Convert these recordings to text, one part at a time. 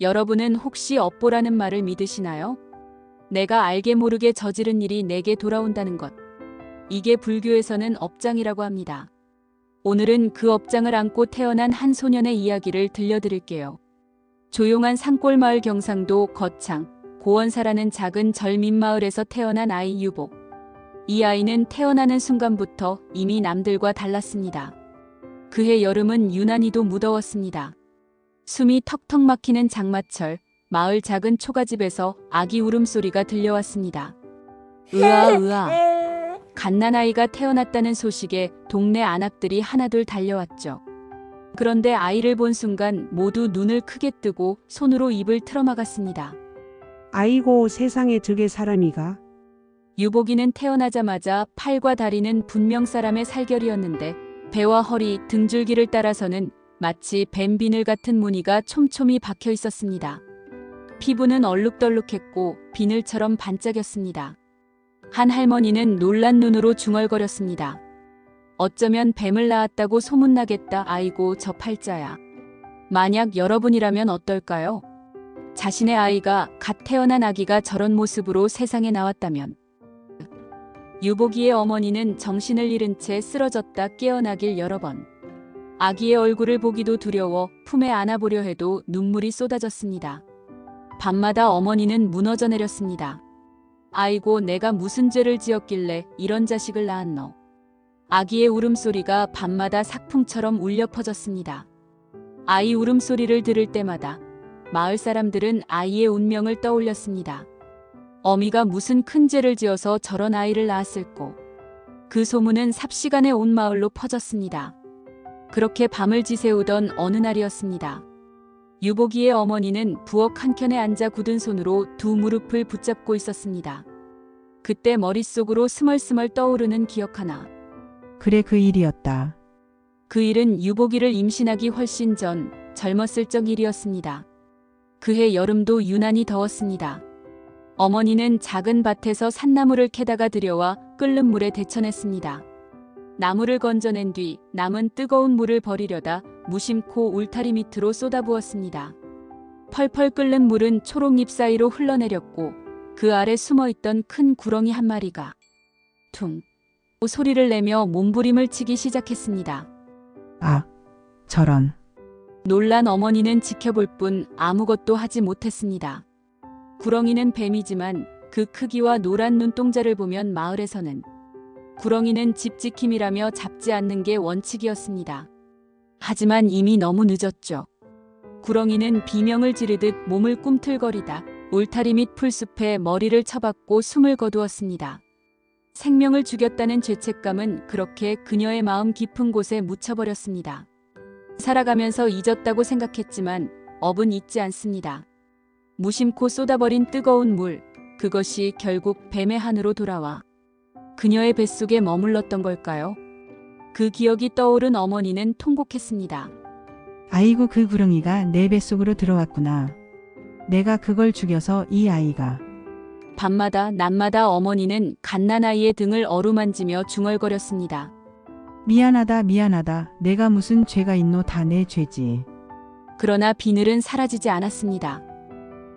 여러분은 혹시 업보라는 말을 믿으시나요? 내가 알게 모르게 저지른 일이 내게 돌아온다는 것. 이게 불교에서는 업장이라고 합니다. 오늘은 그 업장을 안고 태어난 한 소년의 이야기를 들려드릴게요. 조용한 산골마을 경상도 거창, 고원사라는 작은 절 밑마을에서 태어난 아이 유복. 이 아이는 태어나는 순간부터 이미 남들과 달랐습니다. 그해 여름은 유난히도 무더웠습니다. 숨이 턱턱 막히는 장마철, 마을 작은 초가집에서 아기 울음소리가 들려왔습니다. 으아 으아. 갓난아이가 태어났다는 소식에 동네 아낙들이 하나둘 달려왔죠. 그런데 아이를 본 순간 모두 눈을 크게 뜨고 손으로 입을 틀어막았습니다. 아이고 세상에 저게 사람이가. 유복이는 태어나자마자 팔과 다리는 분명 사람의 살결이었는데 배와 허리, 등줄기를 따라서는 마치 뱀 비늘 같은 무늬가 촘촘히 박혀 있었습니다. 피부는 얼룩덜룩했고 비늘처럼 반짝였습니다. 한 할머니는 놀란 눈으로 중얼거렸습니다. 어쩌면 뱀을 낳았다고 소문나겠다. 아이고 저 팔자야. 만약 여러분이라면 어떨까요? 자신의 아이가 갓 태어난 아기가 저런 모습으로 세상에 나왔다면. 유복이의 어머니는 정신을 잃은 채 쓰러졌다 깨어나길 여러 번. 아기의 얼굴을 보기도 두려워 품에 안아보려 해도 눈물이 쏟아졌습니다. 밤마다 어머니는 무너져 내렸습니다. 아이고 내가 무슨 죄를 지었길래 이런 자식을 낳았노. 아기의 울음소리가 밤마다 삭풍처럼 울려 퍼졌습니다. 아이 울음소리를 들을 때마다 마을 사람들은 아이의 운명을 떠올렸습니다. 어미가 무슨 큰 죄를 지어서 저런 아이를 낳았을꼬. 그 소문은 삽시간에 온 마을로 퍼졌습니다. 그렇게 밤을 지새우던 어느 날이었습니다. 유복이의 어머니는 부엌 한켠에 앉아 굳은 손으로 두 무릎을 붙잡고 있었습니다. 그때 머릿속으로 스멀스멀 떠오르는 기억 하나. 그래 그 일이었다. 그 일은 유복이를 임신하기 훨씬 전 젊었을 적 일이었습니다. 그해 여름도 유난히 더웠습니다. 어머니는 작은 밭에서 산나물을 캐다가 들여와 끓는 물에 데쳐냈습니다. 나무를 건져낸 뒤 남은 뜨거운 물을 버리려다 무심코 울타리 밑으로 쏟아부었습니다. 펄펄 끓는 물은 초록잎 사이로 흘러내렸고 그 아래 숨어있던 큰 구렁이 한 마리가 퉁 소리를 내며 몸부림을 치기 시작했습니다. 아, 저런. 놀란 어머니는 지켜볼 뿐 아무것도 하지 못했습니다. 구렁이는 뱀이지만 그 크기와 노란 눈동자를 보면 마을에서는 구렁이는 집 지킴이라며 잡지 않는 게 원칙이었습니다. 하지만 이미 너무 늦었죠. 구렁이는 비명을 지르듯 몸을 꿈틀거리다 울타리 밑 풀숲에 머리를 쳐박고 숨을 거두었습니다. 생명을 죽였다는 죄책감은 그렇게 그녀의 마음 깊은 곳에 묻혀버렸습니다. 살아가면서 잊었다고 생각했지만 업은 잊지 않습니다. 무심코 쏟아버린 뜨거운 물, 그것이 결국 뱀의 한으로 돌아와 그녀의 뱃속에 머물렀던 걸까요? 그 기억이 떠오른 어머니는 통곡했습니다. 아이고 그 구렁이가 내 뱃속으로 들어왔구나. 내가 그걸 죽여서 이 아이가. 밤마다 낮마다 어머니는 갓난아이의 등을 어루만지며 중얼거렸습니다. 미안하다 미안하다. 내가 무슨 죄가 있노. 다 내 죄지. 그러나 비늘은 사라지지 않았습니다.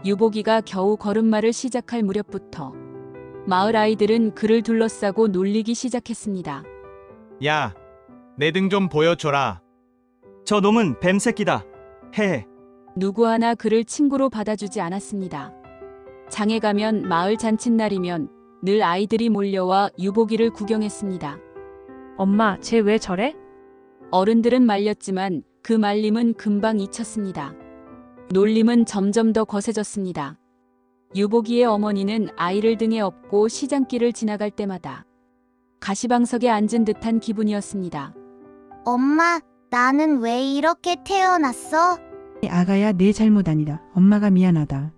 유복이가 겨우 걸음마를 시작할 무렵부터 마을 아이들은 그를 둘러싸고 놀리기 시작했습니다. 야, 내 등 좀 보여줘라. 저 놈은 뱀새끼다. 헤헤. 누구 하나 그를 친구로 받아주지 않았습니다. 장에 가면 마을 잔칫날이면 늘 아이들이 몰려와 유복이를 구경했습니다. 엄마, 쟤 왜 저래? 어른들은 말렸지만 그 말림은 금방 잊혔습니다. 놀림은 점점 더 거세졌습니다. 유복이의 어머니는 아이를 등에 업고 시장길을 지나갈 때마다 가시방석에 앉은 듯한 기분이었습니다. 엄마, 나는 왜 이렇게 태어났어? 아가야 내 잘못 아니다. 엄마가 미안하다.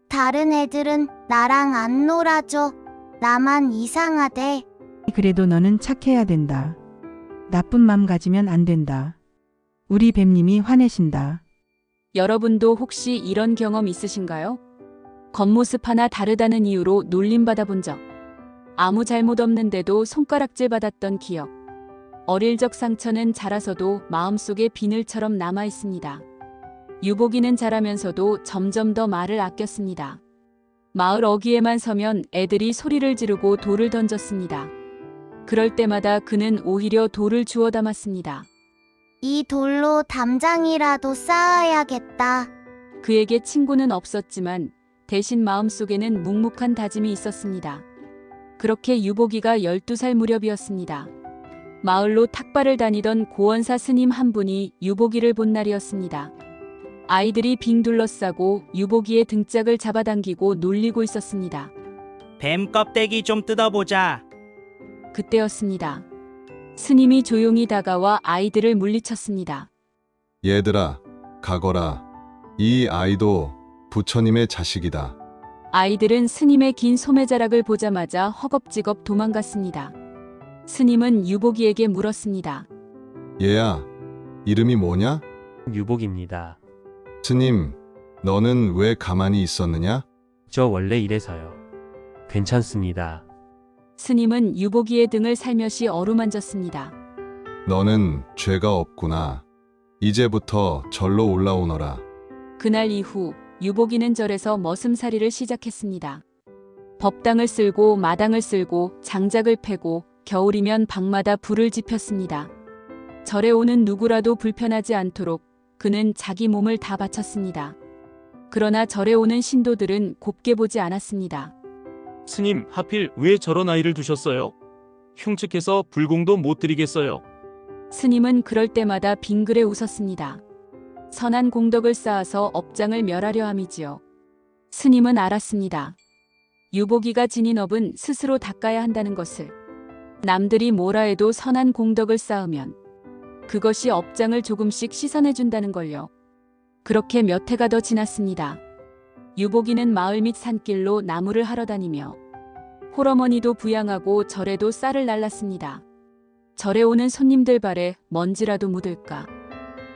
다른 애들은 나랑 안 놀아줘. 나만 이상하대. 그래도 너는 착해야 된다. 나쁜 맘 가지면 안 된다. 우리 뱀님이 화내신다. 여러분도 혹시 이런 경험 있으신가요? 겉모습 하나 다르다는 이유로 놀림받아 본 적. 아무 잘못 없는데도 손가락질 받았던 기억. 어릴 적 상처는 자라서도 마음속에 비늘처럼 남아 있습니다. 유복이는 자라면서도 점점 더 말을 아꼈습니다. 마을 어귀에만 서면 애들이 소리를 지르고 돌을 던졌습니다. 그럴 때마다 그는 오히려 돌을 주워 담았습니다. 이 돌로 담장이라도 쌓아야겠다. 그에게 친구는 없었지만 대신 마음속에는 묵묵한 다짐이 있었습니다. 그렇게 유복이가 12살 무렵이었습니다. 마을로 탁발을 다니던 고원사 스님 한 분이 유복이를 본 날이었습니다. 아이들이 빙 둘러싸고 유복이의 등짝을 잡아당기고 놀리고 있었습니다. 뱀 껍데기 좀 뜯어보자. 그때였습니다. 스님이 조용히 다가와 아이들을 물리쳤습니다. 얘들아, 가거라. 이 아이도 부처님의 자식이다. 아이들은 스님의 긴 소매자락을 보자마자 허겁지겁 도망갔습니다. 스님은 유복이에게 물었습니다. 얘야, 이름이 뭐냐? 유복입니다. 스님, 너는 왜 가만히 있었느냐? 저 원래 이래서요. 괜찮습니다. 스님은 유복이의 등을 살며시 어루만졌습니다. 너는 죄가 없구나. 이제부터 절로 올라오너라. 그날 이후 유복이는 절에서 머슴살이를 시작했습니다. 법당을 쓸고 마당을 쓸고 장작을 패고 겨울이면 방마다 불을 지폈습니다. 절에 오는 누구라도 불편하지 않도록 그는 자기 몸을 다 바쳤습니다. 그러나 절에 오는 신도들은 곱게 보지 않았습니다. 스님, 하필 왜 저런 아이를 두셨어요? 흉측해서 불공도 못 드리겠어요. 스님은 그럴 때마다 빙그레 웃었습니다. 선한 공덕을 쌓아서 업장을 멸하려 함이지요. 스님은 알았습니다. 유복이가 지닌 업은 스스로 닦아야 한다는 것을. 남들이 뭐라 해도 선한 공덕을 쌓으면 그것이 업장을 조금씩 씻어내준다는 걸요. 그렇게 몇 해가 더 지났습니다. 유복이는 마을 밑 산길로 나무를 하러 다니며 홀어머니도 부양하고 절에도 쌀을 날랐습니다. 절에 오는 손님들 발에 먼지라도 묻을까.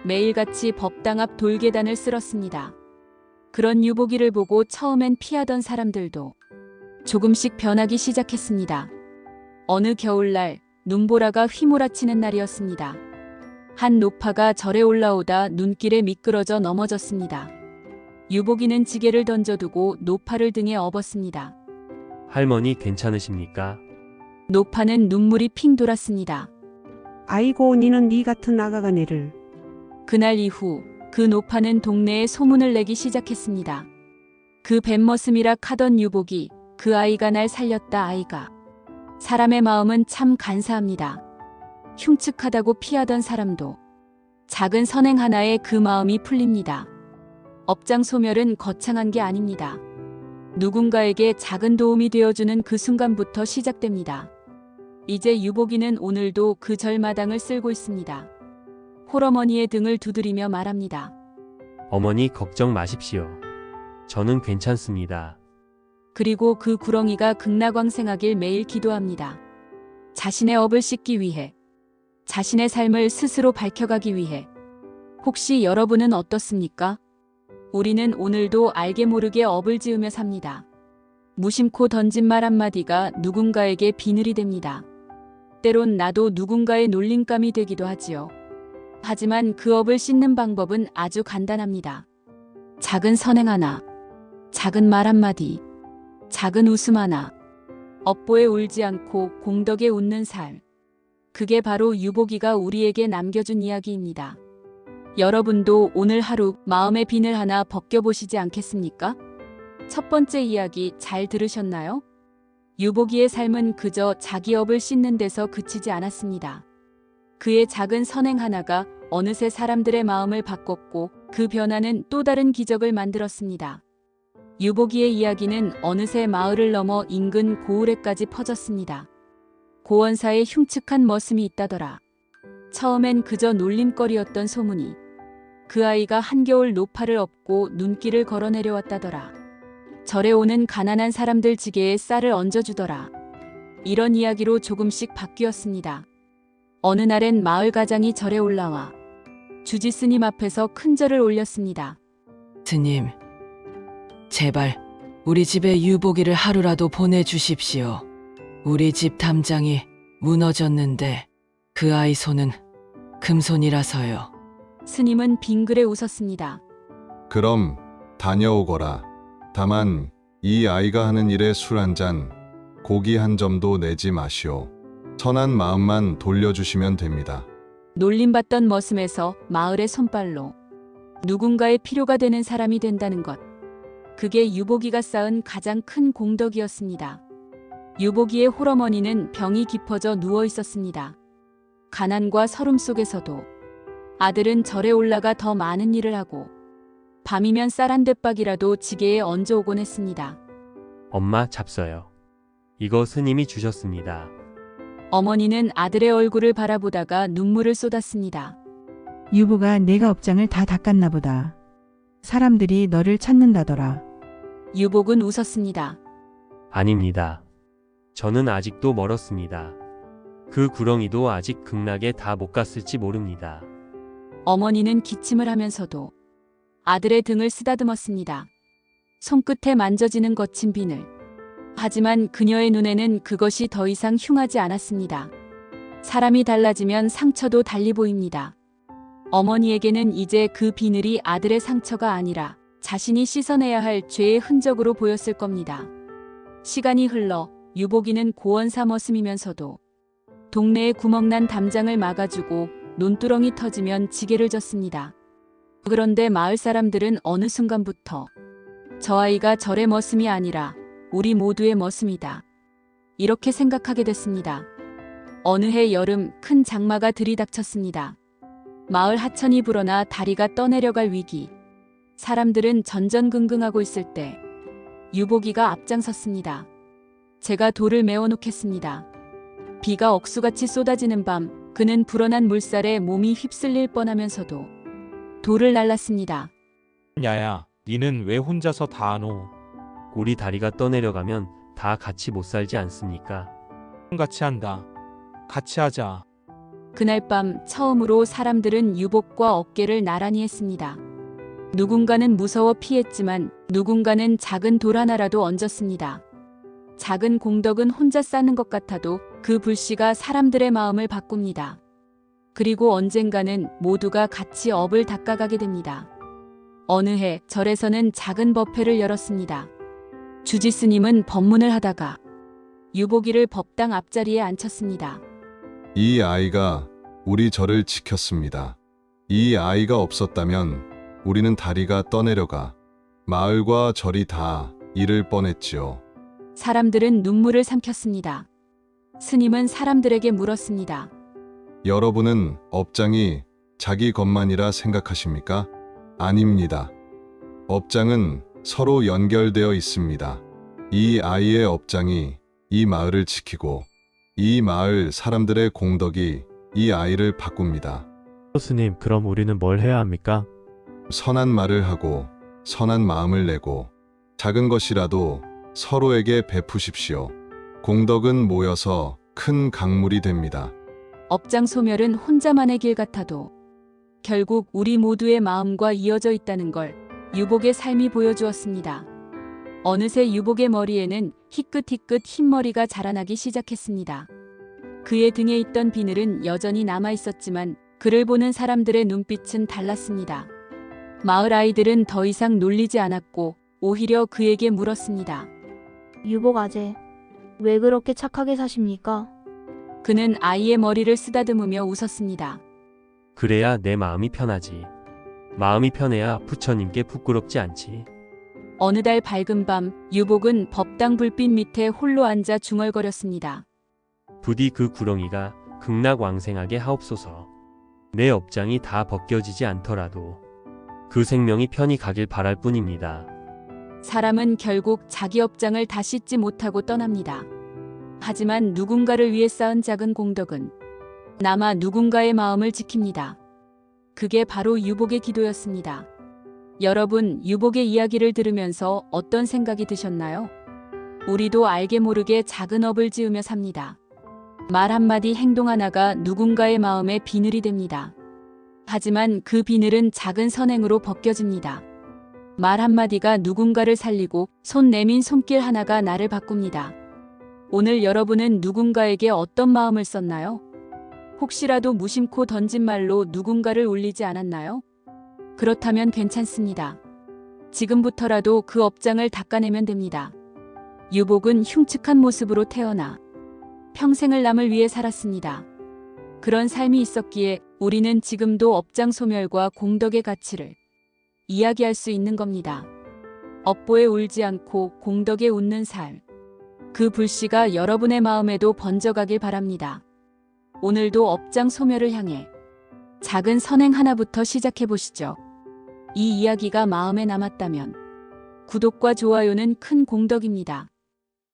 매일같이 법당 앞 돌계단을 쓸었습니다. 그런 유복이를 보고 처음엔 피하던 사람들도 조금씩 변하기 시작했습니다. 어느 겨울날 눈보라가 휘몰아치는 날이었습니다. 한 노파가 절에 올라오다 눈길에 미끄러져 넘어졌습니다. 유복이는 지게를 던져두고 노파를 등에 업었습니다. 할머니 괜찮으십니까? 노파는 눈물이 핑 돌았습니다. 아이고 니는 니 같은 아가가 내를. 그날 이후 그 노파는 동네에 소문을 내기 시작했습니다. 그 뱀머슴이라 하던 유복이 그 아이가 날 살렸다 아이가. 사람의 마음은 참 간사합니다. 흉측하다고 피하던 사람도 작은 선행 하나에 그 마음이 풀립니다. 업장 소멸은 거창한 게 아닙니다. 누군가에게 작은 도움이 되어주는 그 순간부터 시작됩니다. 이제 유복이는 오늘도 그 절마당을 쓸고 있습니다. 홀어머니의 등을 두드리며 말합니다. 어머니 걱정 마십시오. 저는 괜찮습니다. 그리고 그 구렁이가 극락왕생하길 매일 기도합니다. 자신의 업을 씻기 위해, 자신의 삶을 스스로 밝혀가기 위해. 혹시 여러분은 어떻습니까? 우리는 오늘도 알게 모르게 업을 지으며 삽니다. 무심코 던진 말 한마디가 누군가에게 비늘이 됩니다. 때론 나도 누군가의 놀림감이 되기도 하지요. 하지만 그 업을 씻는 방법은 아주 간단합니다. 작은 선행 하나, 작은 말 한마디, 작은 웃음 하나, 업보에 울지 않고 공덕에 웃는 삶. 그게 바로 유복이가 우리에게 남겨준 이야기입니다. 여러분도 오늘 하루 마음의 비늘 하나 벗겨보시지 않겠습니까? 첫 번째 이야기 잘 들으셨나요? 유복이의 삶은 그저 자기 업을 씻는 데서 그치지 않았습니다. 그의 작은 선행 하나가 어느새 사람들의 마음을 바꿨고 그 변화는 또 다른 기적을 만들었습니다. 유복이의 이야기는 어느새 마을을 넘어 인근 고을에까지 퍼졌습니다. 고원사에 흉측한 머슴이 있다더라. 처음엔 그저 놀림거리였던 소문이 그 아이가 한겨울 노파를 업고 눈길을 걸어 내려왔다더라. 절에 오는 가난한 사람들 지게에 쌀을 얹어주더라. 이런 이야기로 조금씩 바뀌었습니다. 어느 날엔 마을 가장이 절에 올라와 주지 스님 앞에서 큰 절을 올렸습니다. 스님, 제발 우리 집에 유복이를 하루라도 보내주십시오. 우리 집 담장이 무너졌는데 그 아이 손은 금손이라서요. 스님은 빙그레 웃었습니다. 그럼 다녀오거라. 다만 이 아이가 하는 일에 술 한 잔, 고기 한 점도 내지 마시오. 선한 마음만 돌려주시면 됩니다. 놀림받던 머슴에서 마을의 손발로 누군가의 필요가 되는 사람이 된다는 것. 그게 유복이가 쌓은 가장 큰 공덕이었습니다. 유복이의 홀어머니는 병이 깊어져 누워 있었습니다. 가난과 서름 속에서도 아들은 절에 올라가 더 많은 일을 하고 밤이면 쌀 한 대박이라도 지게에 얹어오곤 했습니다. 엄마 잡숴요. 이거 스님이 주셨습니다. 어머니는 아들의 얼굴을 바라보다가 눈물을 쏟았습니다. 유보가 내가 업장을 다 닦았나 보다. 사람들이 너를 찾는다더라. 유복은 웃었습니다. 아닙니다. 저는 아직도 멀었습니다. 그 구렁이도 아직 극락에 다 못 갔을지 모릅니다. 어머니는 기침을 하면서도 아들의 등을 쓰다듬었습니다. 손끝에 만져지는 거친 비늘. 하지만 그녀의 눈에는 그것이 더 이상 흉하지 않았습니다. 사람이 달라지면 상처도 달리 보입니다. 어머니에게는 이제 그 비늘이 아들의 상처가 아니라 자신이 씻어내야 할 죄의 흔적으로 보였을 겁니다. 시간이 흘러 유복이는 고원사 머슴이면서도 동네에 구멍난 담장을 막아주고 논두렁이 터지면 지게를 졌습니다. 그런데 마을 사람들은 어느 순간부터 저 아이가 절의 머슴이 아니라 우리 모두의 머슴이다. 이렇게 생각하게 됐습니다. 어느 해 여름 큰 장마가 들이닥쳤습니다. 마을 하천이 불어나 다리가 떠내려갈 위기. 사람들은 전전긍긍하고 있을 때 유복이가 앞장섰습니다. 제가 돌을 메워놓겠습니다. 비가 억수같이 쏟아지는 밤 그는 불어난 물살에 몸이 휩쓸릴 뻔하면서도 돌을 날랐습니다. 야야, 니는 왜 혼자서 다 하노? 우리 다리가 떠내려가면 다 같이 못 살지 않습니까? 같이 한다. 같이 하자. 그날 밤 처음으로 사람들은 유복과 어깨를 나란히 했습니다. 누군가는 무서워 피했지만 누군가는 작은 돌 하나라도 얹었습니다. 작은 공덕은 혼자 쌓는 것 같아도 그 불씨가 사람들의 마음을 바꿉니다. 그리고 언젠가는 모두가 같이 업을 닦아가게 됩니다. 어느 해 절에서는 작은 법회를 열었습니다. 주지스님은 법문을 하다가 유복이를 법당 앞자리에 앉혔습니다. 이 아이가 우리 절을 지켰습니다. 이 아이가 없었다면 우리는 다리가 떠내려가 마을과 절이 다 잃을 뻔했지요. 사람들은 눈물을 삼켰습니다. 스님은 사람들에게 물었습니다. 여러분은 업장이 자기 것만이라 생각하십니까? 아닙니다. 업장은 서로 연결되어 있습니다. 이 아이의 업장이 이 마을을 지키고 이 마을 사람들의 공덕이 이 아이를 바꿉니다. 스님, 그럼 우리는 뭘 해야 합니까? 선한 말을 하고 선한 마음을 내고 작은 것이라도 서로에게 베푸십시오. 공덕은 모여서 큰 강물이 됩니다. 업장 소멸은 혼자만의 길 같아도 결국 우리 모두의 마음과 이어져 있다는 걸 유복의 삶이 보여주었습니다. 어느새 유복의 머리에는 희끗희끗 흰머리가 자라나기 시작했습니다. 그의 등에 있던 비늘은 여전히 남아있었지만 그를 보는 사람들의 눈빛은 달랐습니다. 마을 아이들은 더 이상 놀리지 않았고 오히려 그에게 물었습니다. 유복 아재, 왜 그렇게 착하게 사십니까? 그는 아이의 머리를 쓰다듬으며 웃었습니다. 그래야 내 마음이 편하지. 마음이 편해야 부처님께 부끄럽지 않지. 어느 달 밝은 밤 유복은 법당 불빛 밑에 홀로 앉아 중얼거렸습니다. 부디 그 구렁이가 극락왕생하게 하옵소서. 내 업장이 다 벗겨지지 않더라도 그 생명이 편히 가길 바랄 뿐입니다. 사람은 결국 자기 업장을 다 씻지 못하고 떠납니다. 하지만 누군가를 위해 쌓은 작은 공덕은 남아 누군가의 마음을 지킵니다. 그게 바로 유복의 기도였습니다. 여러분, 유복의 이야기를 들으면서 어떤 생각이 드셨나요? 우리도 알게 모르게 작은 업을 지으며 삽니다. 말 한마디 행동 하나가 누군가의 마음에 비늘이 됩니다. 하지만 그 비늘은 작은 선행으로 벗겨집니다. 말 한마디가 누군가를 살리고 손 내민 손길 하나가 나를 바꿉니다. 오늘 여러분은 누군가에게 어떤 마음을 썼나요? 혹시라도 무심코 던진 말로 누군가를 울리지 않았나요? 그렇다면 괜찮습니다. 지금부터라도 그 업장을 닦아내면 됩니다. 유복은 흉측한 모습으로 태어나 평생을 남을 위해 살았습니다. 그런 삶이 있었기에 우리는 지금도 업장 소멸과 공덕의 가치를 이야기할 수 있는 겁니다. 업보에 울지 않고 공덕에 웃는 삶. 그 불씨가 여러분의 마음에도 번져가길 바랍니다. 오늘도 업장 소멸을 향해 작은 선행 하나부터 시작해 보시죠. 이 이야기가 마음에 남았다면 구독과 좋아요는 큰 공덕입니다.